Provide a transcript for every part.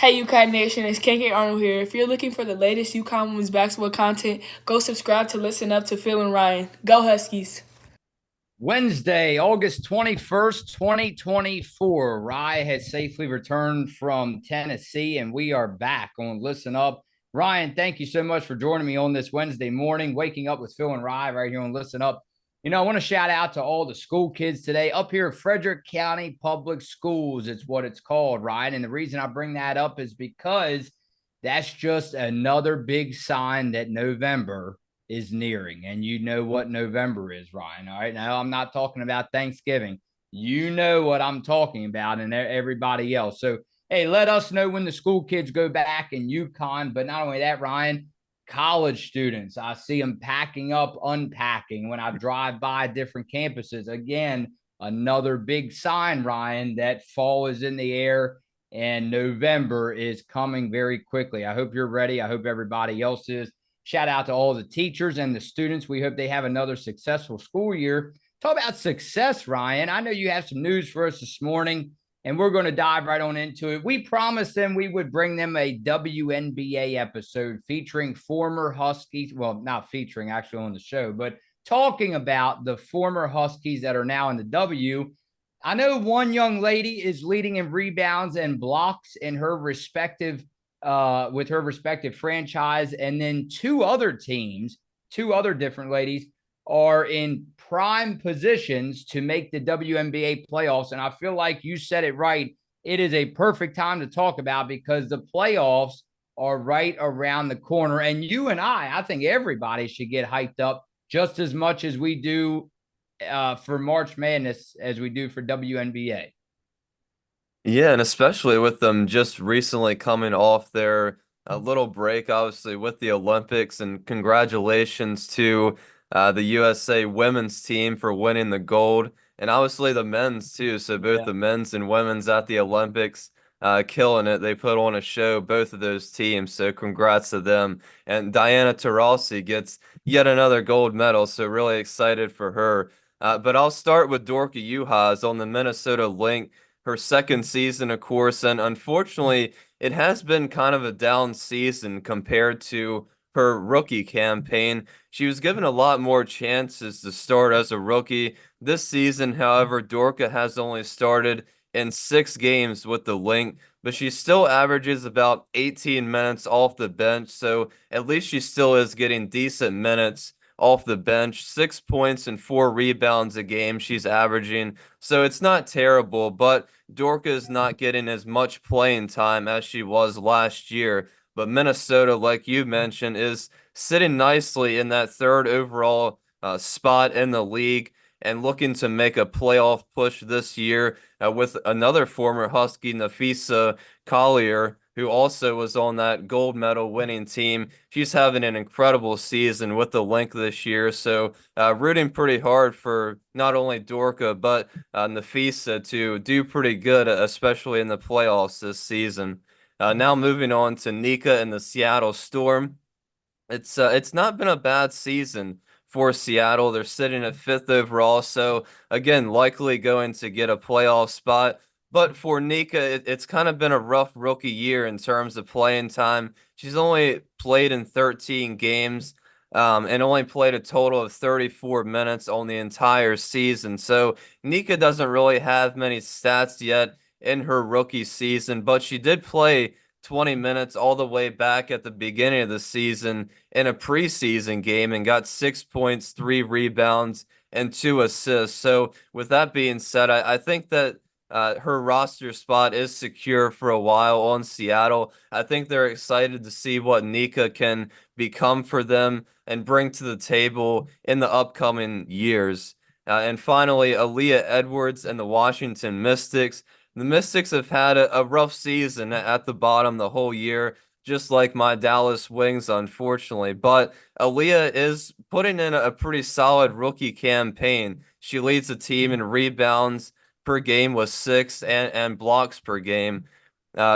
Hey UConn Nation, it's KK Arnold here. If you're looking for the latest UConn women's basketball content, go subscribe to listen up to Phil and Ryan. Go Huskies! Wednesday, August 21st, 2024. Rye has safely returned from Tennessee, and we are back on Listen Up. Ryan, thank you so much for joining me on this Wednesday morning, waking up with Phil and Rye right here on Listen Up. I want to shout out to all the school kids today up here at Frederick County Public Schools. It's what it's called, Ryan. And the reason I bring that up is because that's just another big sign that November is nearing. And you know what November is, Ryan. All right. Now, I'm not talking about Thanksgiving. You know what I'm talking about, and everybody else. So, hey, let us know when the school kids go back in UConn. But not only that, Ryan, college students, I see them packing up, unpacking when I drive by different campuses. Again, another big sign, Ryan, that fall is in the air and November is coming very quickly. I hope you're ready. I hope everybody else is. Shout out to all the teachers and the students. We hope they have another successful school year. Talk about success, Ryan. I know you have some news for us this morning, and we're going to dive right on into it. We promised them we would bring them a WNBA episode featuring former Huskies. Well, not featuring actually on the show, but talking about the former Huskies that are now in the W. I know one young lady is leading in rebounds and blocks in her respective with her respective franchise. And then two other teams, two other different ladies, are in prime positions to make the WNBA playoffs. And I feel like you said it right. It is a perfect time to talk about because the playoffs are right around the corner. And you and I think everybody should get hyped up just as much as we do for March Madness as we do for WNBA. Yeah, and especially with them just recently coming off their little break, obviously with the Olympics, and congratulations to the USA women's team for winning the gold, and obviously the men's too. So both Yeah. the men's and women's at the Olympics, killing it. They put on a show, both of those teams. So congrats to them. And Diana Taurasi gets yet another gold medal. So really excited for her. But I'll start with Dorka Juhasz on the Minnesota Lynx, her second season, of course, and unfortunately, it has been kind of a down season compared to her rookie campaign. She was given a lot more chances to start as a rookie. This season, however, Dorka has only started in 6 games with the Lynx, but she still averages about 18 minutes off the bench, so at least she still is getting decent minutes off the bench. 6 points and 4 rebounds a game she's averaging, so it's not terrible, but Dorka is not getting as much playing time as she was last year. But Minnesota, like you mentioned, is sitting nicely in that third overall spot in the league and looking to make a playoff push this year with another former Husky, Nafisa Collier, who also was on that gold medal winning team. She's having an incredible season with the Lynx this year. So rooting pretty hard for not only Dorka, but Nafisa to do pretty good, especially in the playoffs this season. Now moving on to Nika and the Seattle Storm. It's not been a bad season for Seattle. They're sitting at fifth overall, so again, likely going to get a playoff spot. But for Nika, it's kind of been a rough rookie year in terms of playing time. She's only played in 13 games, and only played a total of 34 minutes on the entire season. So Nika doesn't really have many stats yet in her rookie season, but she did play 20 minutes all the way back at the beginning of the season in a preseason game and got 6 points, 3 rebounds, and 2 assists. So, with that being said, I think that her roster spot is secure for a while on Seattle. I think they're excited to see what Nika can become for them and bring to the table in the upcoming years. And finally, Aaliyah Edwards and the Washington Mystics. The Mystics have had a rough season at the bottom the whole year, just like my Dallas Wings, unfortunately. But Aaliyah is putting in a pretty solid rookie campaign. She leads the team in rebounds per game with 6 and blocks per game.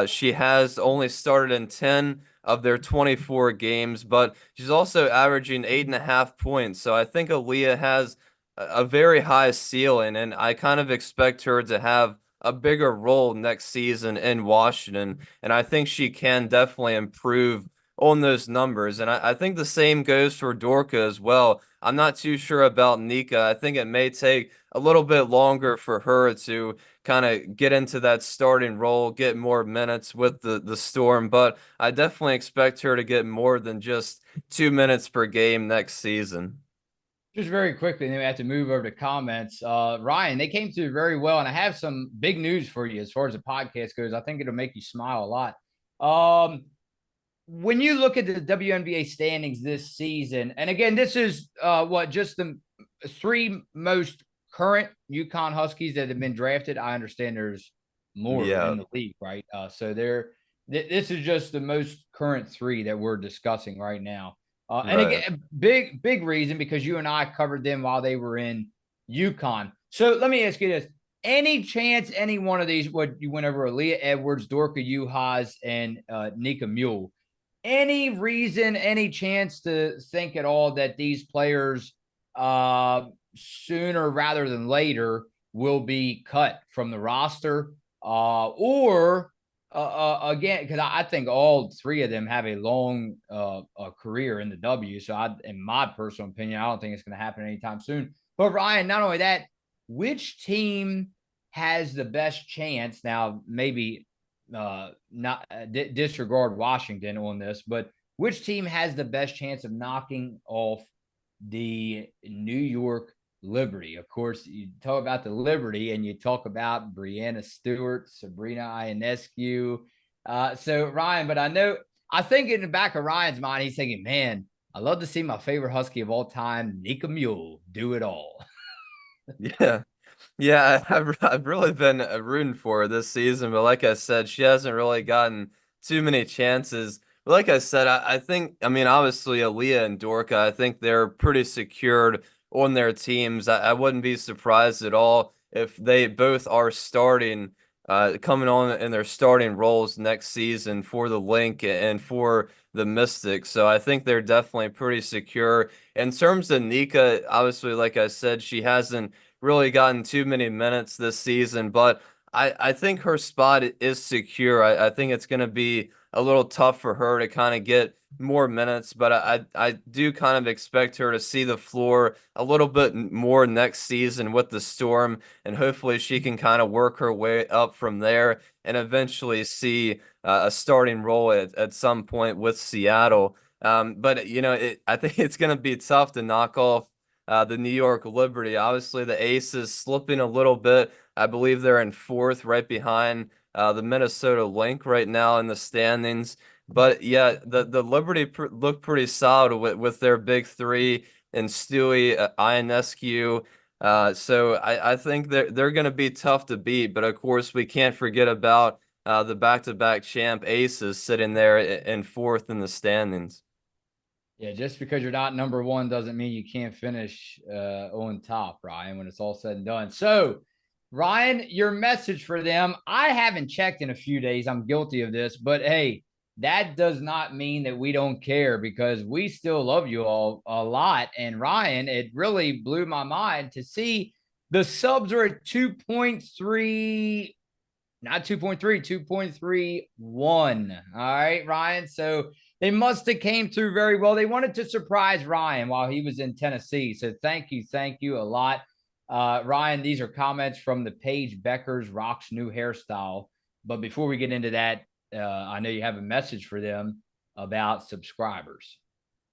She has only started in 10 of their 24 games, but she's also averaging 8.5 points. So I think Aaliyah has a very high ceiling, and I kind of expect her to have a bigger role next season in Washington. And I think she can definitely improve on those numbers. And I think the same goes for Dorka as well. I'm not too sure about Nika. I think it may take a little bit longer for her to kind of get into that starting role, get more minutes with the Storm. But I definitely expect her to get more than just 2 minutes per game next season. Just very quickly, and then we have to move over to comments. Ryan, they came through very well, and I have some big news for you as far as the podcast goes. I think it'll make you smile a lot. When you look at the WNBA standings this season, and again, this is just the three most current UConn Huskies that have been drafted. I understand there's more Yeah, in the league, right? So this is just the most current three that we're discussing right now. And right. again, big reason because you and I covered them while they were in UConn. So let me ask you this. Any chance any one of these, what you went over, Aaliyah Edwards, Dorka Juhasz, and Nika Muhl, any reason, any chance to think at all that these players sooner rather than later will be cut from the roster? Or again, because I think all three of them have a long career in the W. So in my personal opinion, I don't think it's going to happen anytime soon. But Ryan, not only that, which team has the best chance? Now, maybe not disregard Washington on this, but which team has the best chance of knocking off the New York Liberty? Of course, you talk about the Liberty and you talk about Brianna Stewart, Sabrina Ionescu. So Ryan, but I think in the back of Ryan's mind, he's thinking, man, I love to see my favorite Husky of all time, Nika Muhl, do it all. Yeah. Yeah, I've really been rooting for her this season, but like I said, she hasn't really gotten too many chances. But like I said, I think, I mean, obviously Aaliyah and Dorka, I think they're pretty secured on their teams. I wouldn't be surprised at all if they both are starting, coming on in their starting roles next season for the Link and for the Mystics. So I think they're definitely pretty secure. In terms of Nika, obviously, like I said, she hasn't really gotten too many minutes this season, but I think her spot is secure. I think it's going to be a little tough for her to kind of get more minutes, but I do kind of expect her to see the floor a little bit more next season with the Storm, and hopefully she can kind of work her way up from there and eventually see a starting role at some point with Seattle. But you know, I think it's going to be tough to knock off the New York Liberty. Obviously, the Aces slipping a little bit. I believe they're in fourth, right behind the Minnesota Lynx right now in the standings. But yeah, the Liberty look pretty solid with their big three and Stewie, Ionescu. So I think they're going to be tough to beat. But of course, we can't forget about the back-to-back champ Aces sitting there in fourth in the standings. Yeah, just because you're not number one doesn't mean you can't finish on top, Ryan, when it's all said and done. So, Ryan, your message for them. I haven't checked in a few days. I'm guilty of this, but hey, that does not mean that we don't care because we still love you all a lot. And Ryan, it really blew my mind to see the subs are at 2.3, not 2.3, 2.31. All right, Ryan. So they must have came through very well. They wanted to surprise Ryan while he was in Tennessee. So thank you a lot. Ryan, these are comments from the Paige Beckers Rock's new hairstyle. But before we get into that, I know you have a message for them about subscribers.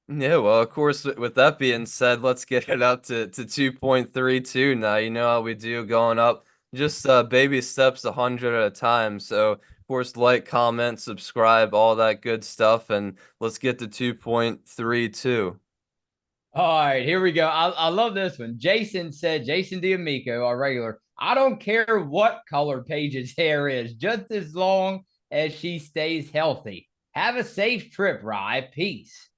Yeah, well, of course, with that being said, let's get it up to 2.32 now. You know how we do going up just baby steps 100 at a time. So, of course, like, comment, subscribe, all that good stuff. And let's get to 2.32. All right, here we go. I love this one. Jason said, Jason D'Amico, our regular, I don't care what color Paige's hair is, just as long as she stays healthy. Have a safe trip, Rye. Peace.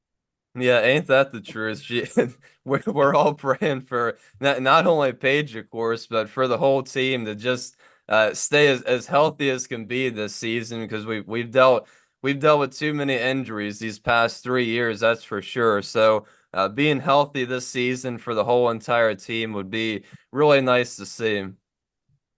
Yeah, ain't that the truth? We're all praying for not only Paige, of course, but for the whole team to just stay as healthy as can be this season because we've dealt with too many injuries these past 3 years, that's for sure. So being healthy this season for the whole entire team would be really nice to see.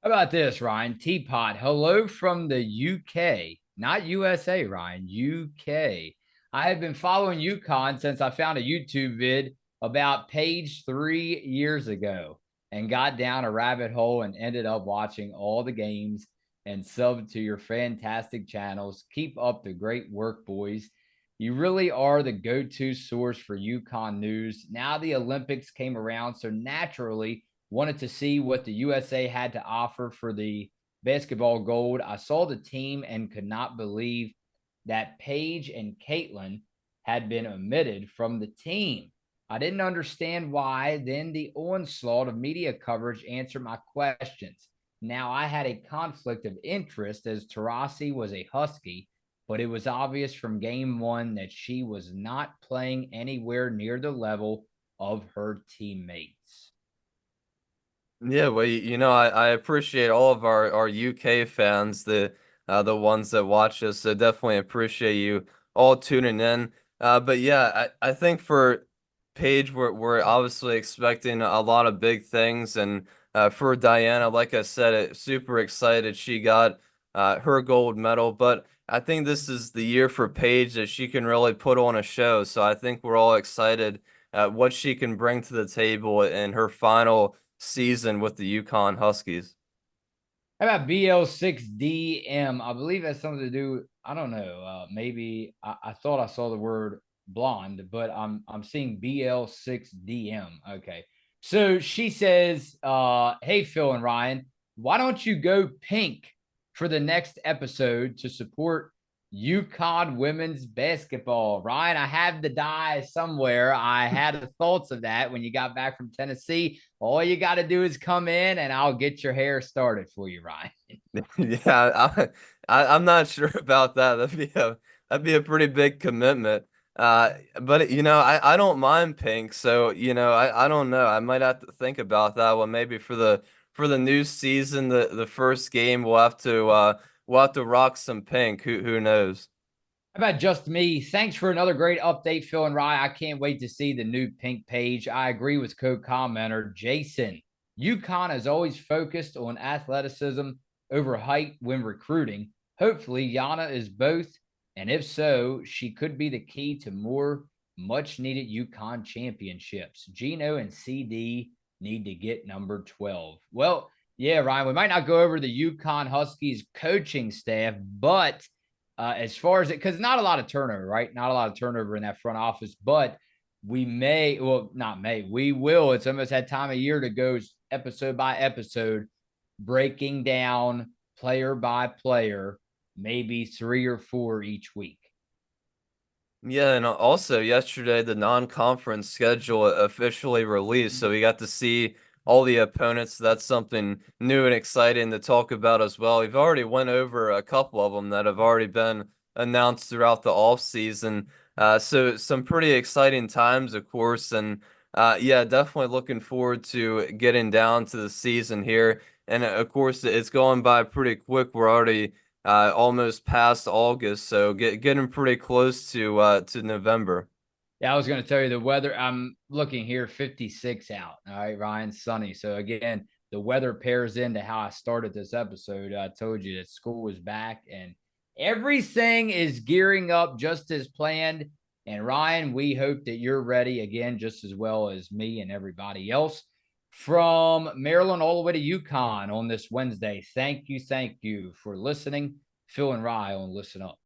How about this, Ryan? Teapot, hello from the UK, not USA, Ryan, UK. I have been following UConn since I found a YouTube vid about page 3 years ago and got down a rabbit hole and ended up watching all the games and subbed to your fantastic channels. Keep up the great work, boys. You really are the go-to source for UConn news. Now the Olympics came around, so naturally wanted to see what the USA had to offer for the basketball gold. I saw the team and could not believe that Paige and Caitlin had been omitted from the team. I didn't understand why. Then the onslaught of media coverage answered my questions. Now, I had a conflict of interest as Taurasi was a Husky, but it was obvious from game one that she was not playing anywhere near the level of her teammates. Yeah, well, I appreciate all of our UK fans, the ones that watch us. So definitely appreciate you all tuning in. But yeah, I think for Paige, we're obviously expecting a lot of big things, and for Diana, like I said, super excited she got her gold medal. But I think this is the year for Paige that she can really put on a show. So I think we're all excited at what she can bring to the table in her final season with the UConn Huskies. How about BL6DM? I believe that's something to do. I don't know. Maybe I thought I saw the word blonde, but I'm seeing BL6DM. Okay. So she says, hey Phil and Ryan, why don't you go pink for the next episode to support UConn women's basketball? Ryan, I have the dye somewhere. I had the thoughts of that when you got back from Tennessee. All you got to do is come in and I'll get your hair started for you, Ryan. Yeah, I'm not sure about that. That'd be a pretty big commitment. But I don't mind pink, so I don't know. I might have to think about that one. Maybe for the new season, the first game, we'll have to rock some pink. Who knows? How about just me? Thanks for another great update, Phil and Rye. I can't wait to see the new pink page. I agree with co-commenter Jason. UConn is always focused on athleticism over height when recruiting. Hopefully, Yana is both, and if so, she could be the key to more much-needed UConn championships. Gino and CD need to get number 12. Well, yeah, Ryan, we might not go over the UConn Huskies coaching staff, but as far as it, because not a lot of turnover, right? Not a lot of turnover in that front office, but we may, well, not may, we will. It's almost that time of year to go episode by episode, breaking down player by player, maybe 3 or 4 each week. Yeah, and also yesterday the non-conference schedule officially released, so we got to see all the opponents. That's something new and exciting to talk about as well. We've already went over a couple of them that have already been announced throughout the off season. So some pretty exciting times, of course, and yeah, definitely looking forward to getting down to the season here. And of course, it's going by pretty quick. We're already almost past August, so getting pretty close to November. Yeah, I was going to tell you the weather. I'm looking here, 56 out. All right, Ryan, sunny. So again, the weather pairs into how I started this episode. I told you that school was back and everything is gearing up just as planned. And Ryan, we hope that you're ready again, just as well as me and everybody else from Maryland all the way to UConn on this Wednesday. Thank you for listening. Phil and Rye on Listen Up.